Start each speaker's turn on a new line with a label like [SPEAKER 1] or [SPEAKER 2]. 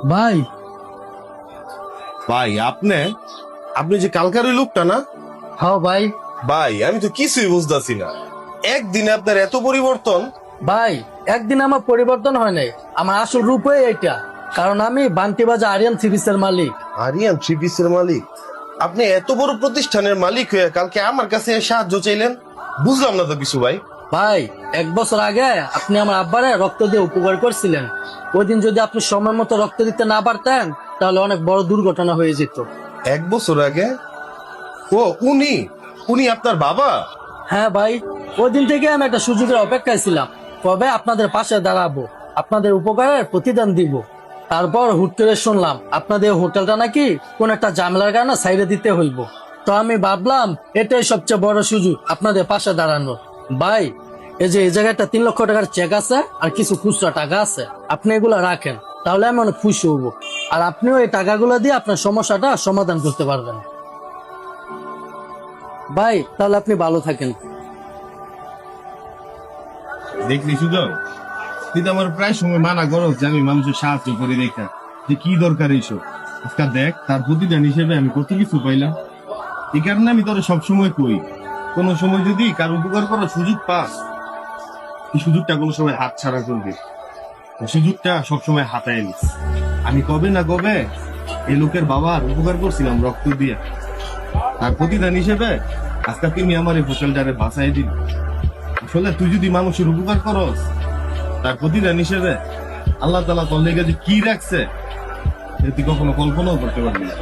[SPEAKER 1] ভাই
[SPEAKER 2] ভাই আপনি আপনি যে কালকার ওই লোকটা না?
[SPEAKER 1] হ্যাঁ ভাই।
[SPEAKER 2] ভাই আমি তো কিছুই বুঝতেছি না, একদিনে আপনার এত পরিবর্তন।
[SPEAKER 1] ভাই একদিন আমার পরিবর্তন হয় নাই, আমার আসল রূপই এটা। কারণ আমি বান্তিবাজা আরিয়ান সিরিজের মালিক।
[SPEAKER 2] আরিয়ান থ্রি পিসের মালিক? আপনি এত বড় প্রতিষ্ঠানের মালিক হয়ে কালকে আমার কাছে সাহায্য চাইলেন? বুঝলাম না তো কিছু ভাই।
[SPEAKER 1] ভাই 1 বছর আগে আপনি আমার আব্বারে রক্ত দিয়ে উপকার করছিলেন। ওই দিন যদি আপনি সময় মতো রক্ত দিতে না পারতেন তাহলে অনেক বড় দুর্ঘটনা হয়ে যেত।
[SPEAKER 2] 1 বছর আগে? ও উনি উনি আপনার বাবা?
[SPEAKER 1] হ্যাঁ ভাই, ওই দিন থেকে আমি একটা সুযোগের অপেক্ষায় ছিলাম, কবে আপনাদের পাশে দাঁড়াবো, আপনাদের উপকারের প্রতিদান দিব। তারপর হুট করে শুনলাম আপনাদের হোটেলটা নাকি কোন একটা ঝামেলার কারণে সাইডে দিতে হইব। তো আমি ভাবলাম এটাই সবচেয়ে বড় সুযোগ আপনাদের পাশে দাঁড়ানোর। ভাই এই জায়গাটা 3 লক্ষ টাকার চেক আছে আর কিছু খুচরা টাকা আছে, আপনি এগুলা রাখেন, তাহলে আমি অনেক খুশি হব। আর আপনিও এই টাকাগুলো দিয়ে আপনার সমস্যাটা সমাধান করতে পারবেন। ভাই তাহলে আপনি ভালো থাকেন।
[SPEAKER 3] দেখলি সুযোগ, তুই তো আমার প্রায় সময় মানা করো যে আমি মানুষের সাহায্য করি দেখা, যে কি দরকার এইসব। আজকাল দেখ তার প্রতিদান হিসেবে আমি কত কিছু পাইলাম। এই কারণে আমি তোর সবসময় কই, কোন সময় যদি কার উপকার করার সুযোগ পাস, এই সুযোগটা কোনো সময় হাত ছাড়া করবি, এই সুযোগটা সবসময় হাতায় নিস। আমি কবে না কবে এই লোকের বাবার উপকার করছিলাম রক্ত দিয়ে, তার প্রতিদান হিসেবে আজকে তুমি আমার এই হোটেলটারে বাঁচাই দিল। আসলে তুই যদি মানুষের উপকার করস, তার প্রতিদান হিসেবে আল্লাহ তাআলা তোর লেগে যে কি রাখছে তুই কখনো কল্পনাও করতে পারবি না।